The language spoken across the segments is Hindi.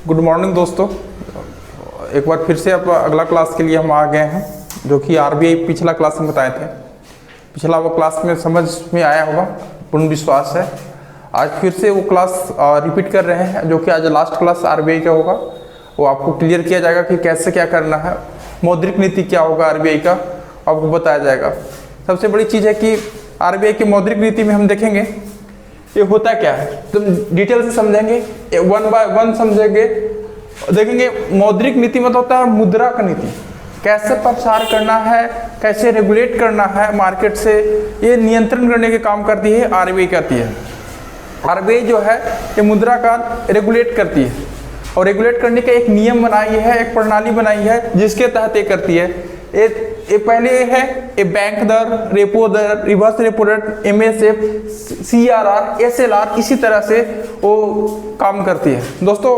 गुड मॉर्निंग दोस्तों। एक बार फिर से अब अगला क्लास के लिए हम आ गए हैं, जो कि आरबीआई पिछला क्लास में बताए थे। पिछला वो क्लास में समझ में आया होगा, पूर्ण विश्वास है। आज फिर से वो क्लास रिपीट कर रहे हैं, जो कि आज लास्ट क्लास आरबीआई का होगा। वो आपको क्लियर किया जाएगा कि कैसे क्या करना है, मौद्रिक नीति क्या होगा आरबीआई का, आपको बताया जाएगा। सबसे बड़ी चीज़ है कि आरबीआई की मौद्रिक नीति में हम देखेंगे ये होता क्या है, तो डिटेल से समझेंगे, वन बाय वन समझेंगे। देखेंगे मौद्रिक नीति मतलब होता है मुद्रा का नीति, कैसे प्रसार करना है, कैसे रेगुलेट करना है मार्केट से, ये नियंत्रण करने के काम करती है आरबीआई करती है। आरबीआई जो है ये मुद्रा का रेगुलेट करती है, और रेगुलेट करने का एक नियम बनाई है, एक प्रणाली बनाई है, जिसके तहत ये करती है। ये पहले है ये बैंक दर, रेपो दर, reverse repo rate, MSF, CRR, SLR, इसी तरह से वो काम करती है। दोस्तों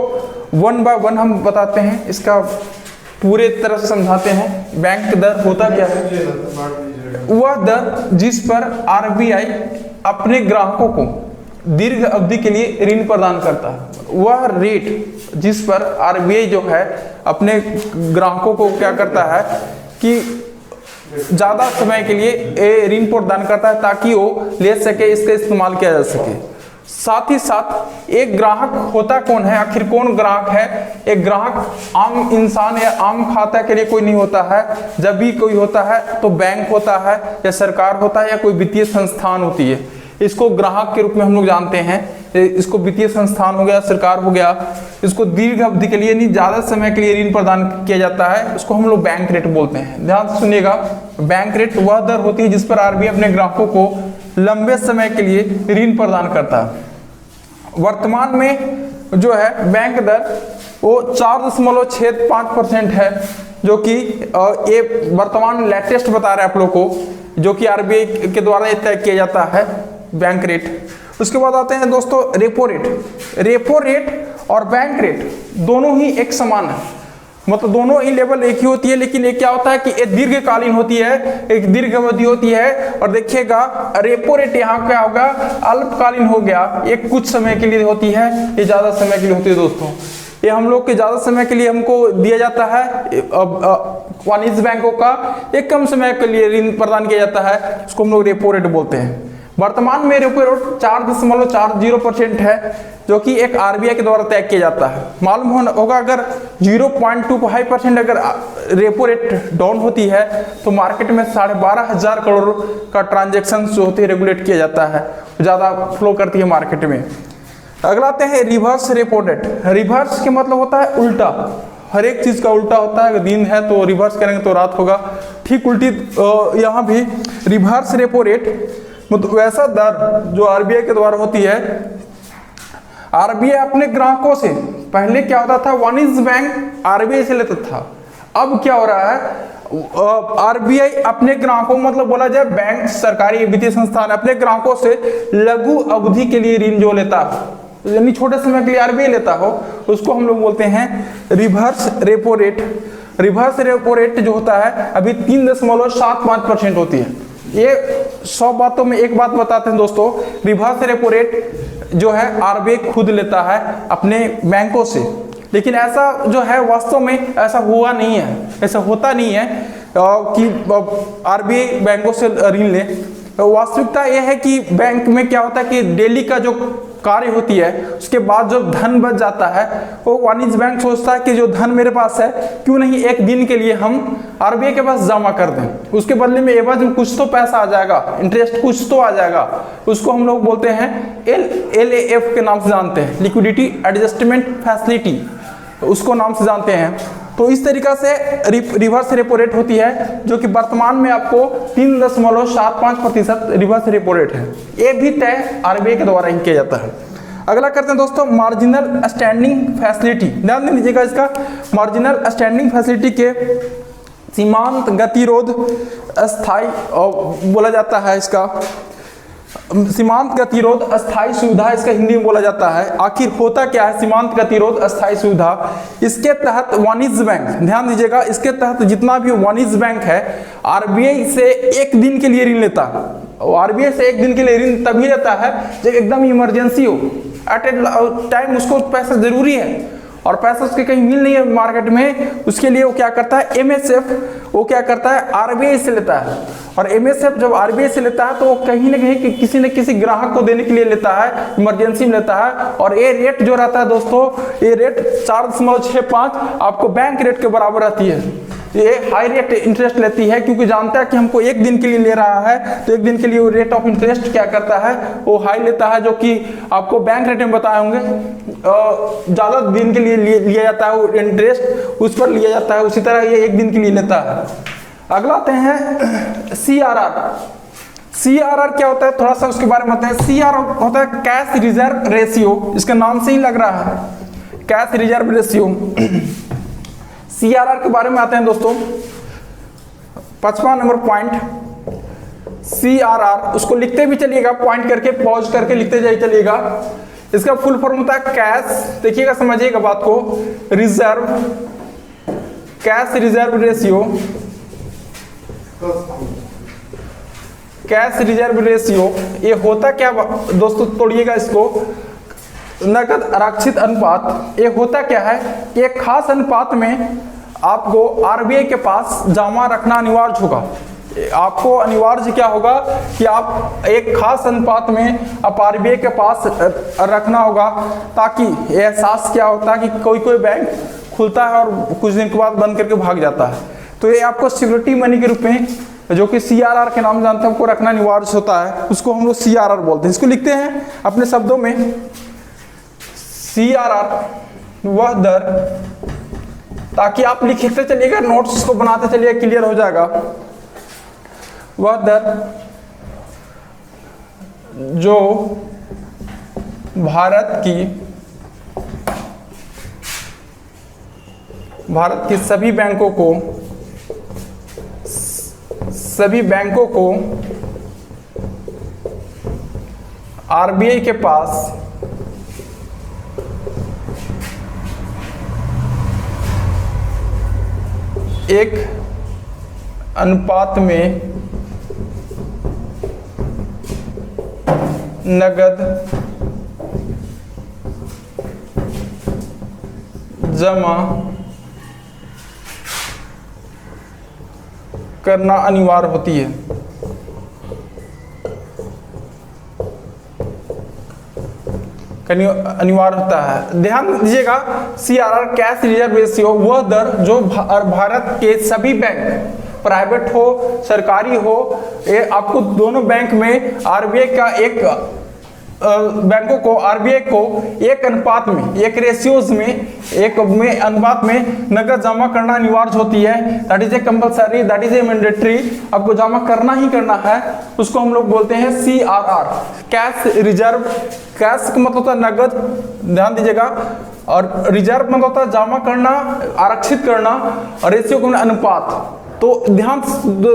वन बाय वन हम बताते हैं, इसका पूरे तरह से समझाते हैं। बैंक दर होता क्या है? वह दर जिस पर आरबीआई अपने ग्राहकों को दीर्घ अवधि के लिए ऋण प्रदान करता है। वह रेट जिस पर आरबीआई जो है अपने ग्राहकों को क्या करता है कि ज़्यादा समय के लिए ऋण प्रदान करता है, ताकि वो ले सके, इसका इस्तेमाल किया जा सके। साथ ही साथ एक ग्राहक होता कौन है, आखिर कौन ग्राहक है? एक ग्राहक आम इंसान या आम खाता के लिए कोई नहीं होता है। जब भी कोई होता है तो बैंक होता है, या सरकार होता है, या कोई वित्तीय संस्थान होती है। इसको ग्राहक के रूप में हम लोग जानते हैं। इसको वित्तीय संस्थान हो गया, सरकार हो गया, इसको दीर्घ अवधि के लिए नहीं, ज़्यादा समय के लिए ऋण प्रदान किया जाता है, उसको हम लोग बैंक रेट बोलते हैं। ध्यान से सुनिएगा, बैंक रेट वह दर होती है जिस पर आरबीआई अपने ग्राहकों को लंबे समय के लिए ऋण प्रदान करता है। वर्तमान में जो है बैंक दर वो 4.65% है, जो कि ये वर्तमान लेटेस्ट बता रहे हैं आप लोग को, जो कि आरबीआई के द्वारा तय किया जाता है बैंक रेट। उसके बाद आते हैं दोस्तों रेपो रेट। रेपो रेट और बैंक रेट दोनों ही एक समान है, मतलब दोनों ही लेवल एक ही होती है, लेकिन एक क्या होता है कि एक दीर्घकालीन होती है, एक दीर्घ अवधि होती है। और देखिएगा रेपो रेट यहाँ क्या होगा, अल्पकालीन हो गया, एक कुछ समय के लिए होती है, ये ज़्यादा समय के लिए होती है। दोस्तों ये हम लोग के ज़्यादा समय के लिए हमको दिया जाता है, वाणिज्य बैंकों का एक कम समय के लिए ऋण प्रदान किया जाता है, उसको हम लोग रेपो रेट बोलते हैं। वर्तमान में रेपो रेट 4.40% है, जो कि एक आरबीआई के द्वारा तय किया जाता है। मालूम होगा अगर 0.25% अगर रेपो रेट डाउन होती है तो मार्केट में 12,500 करोड़ का ट्रांजैक्शन जो होते हैं रेगुलेट किया जाता है, ज़्यादा फ्लो करती है मार्केट में। अगला आते हैं रिवर्स रेपो रेट। रिवर्स के मतलब होता है उल्टा, हर एक चीज़ का उल्टा होता है। दिन है तो रिवर्स करेंगे तो रात होगा, ठीक उल्टी यहाँ भी रिवर्स रेपो रेट मतलब वैसा दर जो आरबीआई के द्वारा होती है। आरबीआई अपने ग्राहकों से, पहले क्या होता था, वाणिज्य बैंक आरबीआई से लेता था, अब क्या हो रहा है, आरबीआई अपने ग्राहकों मतलब बोला जाए बैंक, सरकारी वित्तीय संस्थान अपने ग्राहकों से लघु अवधि के लिए ऋण जो लेता हो, यानी छोटे समय के लिए आरबीआई लेता हो, उसको हम लोग बोलते हैं reverse repo rate. Reverse repo rate जो होता है अभी 3.75% होती है। ये 100 बातों में एक बात बताते हैं दोस्तों, रिवर्स रेपो रेट जो है आरबीआई खुद लेता है अपने बैंकों से, लेकिन ऐसा जो है वास्तव में ऐसा हुआ नहीं है, ऐसा होता नहीं है कि आरबीआई बैंकों से ऋण ले। वास्तविकता यह है कि बैंक में क्या होता है कि डेली का जो कार्य होती है उसके बाद जो धन बच जाता है, वो वाणिज्य बैंक सोचता है कि जो धन मेरे पास है क्यों नहीं एक दिन के लिए हम आरबीआई के पास जमा कर दें, उसके बदले में एवज में कुछ तो पैसा आ जाएगा, इंटरेस्ट कुछ तो आ जाएगा। उसको हम लोग बोलते हैं LAF के नाम से जानते हैं, लिक्विडिटी एडजस्टमेंट फैसिलिटी, उसको नाम से जानते हैं। तो इस तरीका से रिवर्स रेपो रेट होती है, जो कि वर्तमान में आपको 3.75% रिवर्स रेपो रेट है। ये भी तय आरबीआई के द्वारा ही किया जाता है। अगला करते हैं दोस्तों मार्जिनल स्टैंडिंग फैसिलिटी। ध्यान दीजिएगा, इसका मार्जिनल स्टैंडिंग फैसिलिटी के सीमांत गतिरोध अस्थाई बोला जाता है, इसका सीमांत गतिरोध अस्थायी सुविधा इसका हिंदी में बोला जाता है। आखिर होता क्या है सीमांत गतिरोध अस्थायी सुविधा? इसके तहत वाणिज्य बैंक, ध्यान दीजिएगा, इसके तहत जितना भी वाणिज्य बैंक है आरबीआई से एक दिन के लिए ऋण लेता है। आरबीआई से एक दिन के लिए ऋण तभी लेता है जब एकदम इमरजेंसी हो, एट ए टाइम उसको पैसा जरूरी है, और पैसा उसके कहीं मिल नहीं है मार्केट में, उसके लिए वो क्या करता है, एमएसएफ वो क्या करता है, आरबीआई से लेता है। और एमएसएफ जब आरबीआई से लेता है तो वो कहीं ना कहीं किसी न किसी ग्राहक को देने के लिए लेता है, इमरजेंसी में लेता है। और ये रेट जो रहता है दोस्तों, ये रेट 4.65 आपको बैंक रेट के बराबर रहती है। ये हाई रेट इंटरेस्ट लेती है क्योंकि जानता है कि हमको एक दिन के लिए ले रहा है, तो एक दिन के लिए वो रेट ऑफ इंटरेस्ट क्या करता है, वो हाई लेता है, जो कि आपको बैंक रेट में बताए होंगे। ज़्यादा दिन के लिए लिया जाता है वो इंटरेस्ट, उस पर लिया जाता है, उसी तरह ये एक दिन के लिए लेता है। अगला आते हैं सीआरआर। सीआरआर क्या होता है, थोड़ा सा उसके बारे में बताते हैं। सीआरआर होता है कैश रिजर्व रेशियो, इसका नाम से ही लग रहा है, कैश रिजर्व रेशियो। सीआरआर के बारे में आते हैं दोस्तों, 55 नंबर पॉइंट सीआरआर, उसको लिखते भी चलिएगा, पॉइंट करके पॉज करके लिखते जाइए चलिएगा। इसका फुल फॉर्म होता है कैश, देखिएगा समझिएगा बात को, reserve, cash reserve ratio, cash reserve ratio. ये होता क्या दोस्तों, तोड़िएगा इसको, नकद आरक्षित अनुपात। ये होता क्या है कि एक खास अनुपात में आपको आरबीआई के पास जमा रखना अनिवार्य होगा। आपको अनिवार्य क्या होगा कि आप एक खास अनुपात में आप आरबीआई के पास रखना होगा, ताकि एहसास क्या होता है कि कोई कोई बैंक खुलता है और कुछ दिन के बाद बंद करके भाग जाता है, तो ये आपको सिक्योरिटी मनी के रूप में, जो कि सीआरआर के नाम जानते हैं, आपको रखना अनिवार्य होता है, उसको हम लोग सीआरआर बोलते हैं। इसको लिखते हैं अपने शब्दों में, सीआरआर वह दर, ताकि आप लिखते चलिएगा, नोट्स को बनाते चलिए, क्लियर हो जाएगा। वह दर जो भारत की सभी बैंकों को आरबीआई के पास एक अनुपात में नगद जमा करना अनिवार्य होती है। अनिवार्य होता है। ध्यान दीजिएगा, सीआरआर कैश रिजर्व रेशियो वह दर जो भारत के सभी बैंक, प्राइवेट हो सरकारी हो, ये आपको दोनों बैंक में आरबीआई का एक बैंकों को, आरबीआई को एक अनुपात में, एक रेशियोज में, एक में अनुपात में नकद जमा करना अनिवार्य होती है। That is a compulsory, that is a mandatory, आपको जमा करना ही करना है। उसको हम लोग बोलते हैं सीआरआर, कैश रिजर्व। कैश का मतलब होता है नगद, ध्यान दीजिएगा, और रिजर्व मतलब होता है जमा करना, आरक्षित करना, और रेशियो का अनुपात। तो ध्यान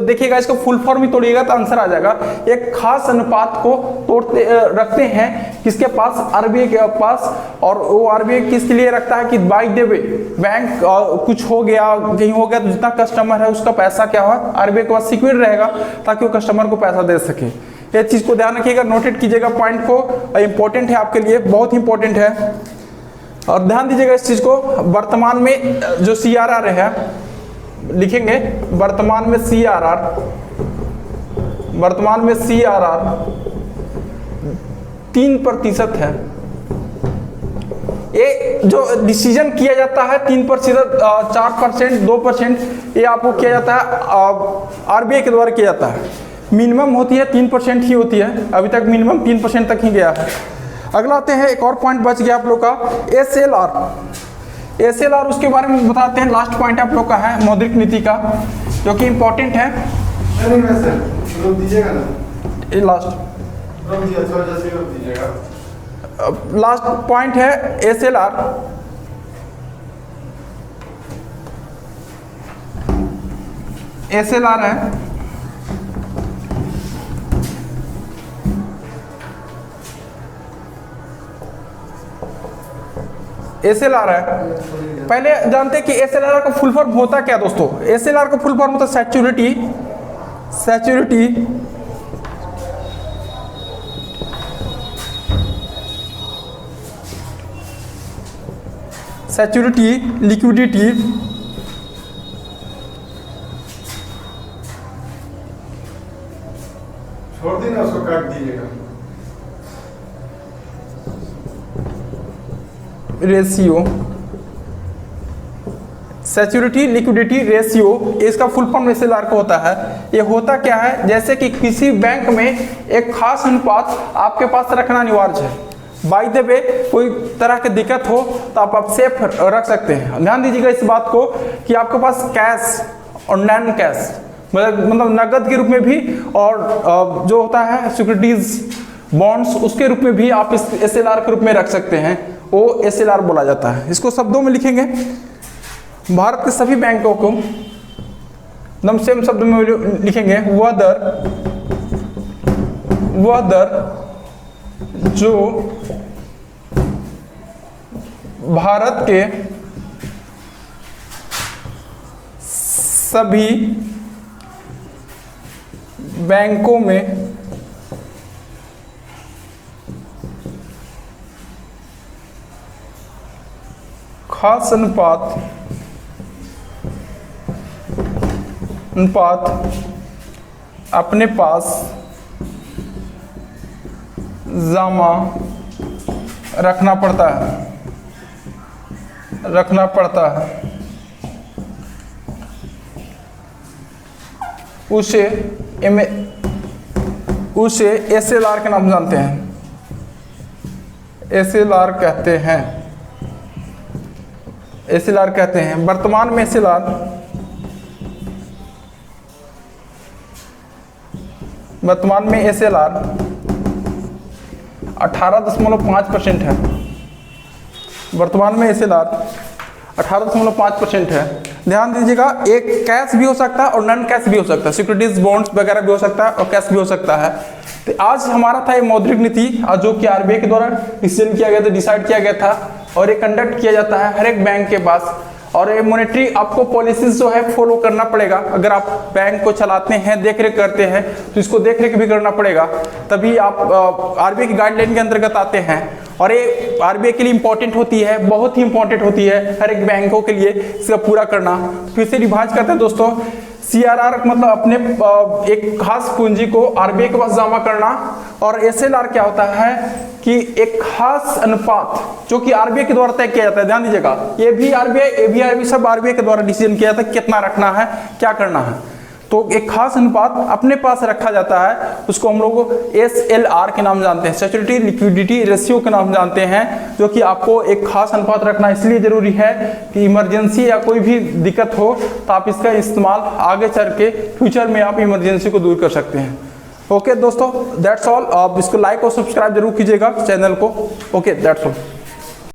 देखिएगा, इसको फुल फॉर्म ही तोड़िएगा तो आंसर आ जाएगा। एक खास अनुपात को तोड़ते रखते हैं किसके पास, आरबीआई के पास। और वो आरबीआई किसके लिए रखता है कि बाय द वे बैंक कुछ हो गया, कहीं हो गया, तो जितना कस्टमर है उसका पैसा क्या हुआ, आरबीआई के पास सिक्योर रहेगा, ताकि वो कस्टमर को पैसा दे सके। ये चीज को ध्यान रखिएगा, नोटेट कीजिएगा पॉइंट को, इंपॉर्टेंट है आपके लिए, बहुत इंपॉर्टेंट है। और ध्यान दीजिएगा इस चीज को, वर्तमान में जो सीआरआर है, लिखेंगे वर्तमान में सीआरआर, वर्तमान में सीआरआर 3% है। ये जो डिसीजन किया जाता है 3%, 4%, 2%, ये आपको किया जाता है आरबीआई के द्वारा किया जाता है। मिनिमम होती है 3% ही होती है, अभी तक मिनिमम 3% तक ही गया है। अगला आते हैं, एक और पॉइंट बच गया आप लोग का, एसएलआर। एसएलआर उसके बारे में बताते हैं, लास्ट पॉइंट आप लोग का है मौद्रिक नीति का, जो कि इंपॉर्टेंट है। ये लास्ट पॉइंट है एसएलआर। एसएलआर है एसएलआर है। पहले जानते हैं कि एसएलआर का फुल फॉर्म होता क्या दोस्तों। एसएलआर का फुल फॉर्म होता है सिक्योरिटी लिक्विडिटी छोड़ देना, उसको काट दीजिएगा। रेशियो, सिक्योरिटी लिक्विडिटी रेशियो, इसका फुल फॉर्म एसएलआर का होता है। ये होता क्या है, जैसे कि किसी बैंक में एक खास अनुपात आपके पास रखना अनिवार्य है। बाय द वे कोई तरह की दिक्कत हो तो आप सेफ रख सकते हैं। ध्यान दीजिएगा इस बात को कि आपके पास कैश और नॉन कैश मतलब नगद के रूप में भी और जो होता है सिक्योरिटीज बॉन्ड्स उसके रूप में भी आप इस एसएलआर के रूप में रख सकते हैं, वो एसएलआर बोला जाता है। इसको शब्दों में लिखेंगे, भारत के सभी बैंकों को एकदम सेम शब्द में लिखेंगे, वह दर जो भारत के सभी बैंकों में खास अनुपात अपने पास जमा रखना पड़ता है उसे एसएलआर के नाम जानते हैं, एसएलआर कहते हैं। वर्तमान में एसएलआर 18.5% है। वर्तमान में एसएलआर 18.5% है। ध्यान दीजिएगा, एक कैश भी हो सकता है और नॉन कैश भी हो सकता है, सिक्योरिटीज बॉन्ड्स वगैरह भी हो सकता है और कैश भी हो सकता है। तो आज हमारा था ये मौद्रिक नीति जो कि आरबीआई के द्वारा डिसीजन किया गया था, डिसाइड किया गया था और ये कंडक्ट किया जाता है हर एक बैंक के पास। और ये मॉनेटरी आपको पॉलिसीज जो है फॉलो करना पड़ेगा। अगर आप बैंक को चलाते हैं, देख रेख करते हैं, तो इसको देख रेख भी करना पड़ेगा, तभी आप आरबीआई की गाइडलाइन के अंतर्गत आते हैं। और ये आरबीआई के लिए इंपॉर्टेंट होती है, बहुत ही इंपॉर्टेंट होती है हर एक बैंकों के लिए इसका पूरा करना। फिर से रिवाइज करते हैं दोस्तों, सीआरआर मतलब अपने एक खास पूंजी को आरबीआई के पास जमा करना, और एसएलआर क्या होता है कि एक खास अनुपात जो कि आरबीआई के द्वारा तय किया जाता है। ध्यान दीजिएगा, ये भी आरबीआई सब आरबीआई के द्वारा डिसीजन किया जाता है कितना रखना है, क्या करना है। तो एक खास अनुपात अपने पास रखा जाता है, उसको हम लोग एसएलआर के नाम जानते हैं, सिक्योरिटी लिक्विडिटी रेशियो के नाम जानते हैं, जो कि आपको एक खास अनुपात रखना इसलिए जरूरी है कि इमरजेंसी या कोई भी दिक्कत हो तो आप इसका इस्तेमाल आगे चल के फ्यूचर में आप इमरजेंसी को दूर कर सकते हैं। ओके दोस्तों, दैट्स ऑल। आप इसको लाइक और सब्सक्राइब जरूर कीजिएगा चैनल को। Okay, that's all.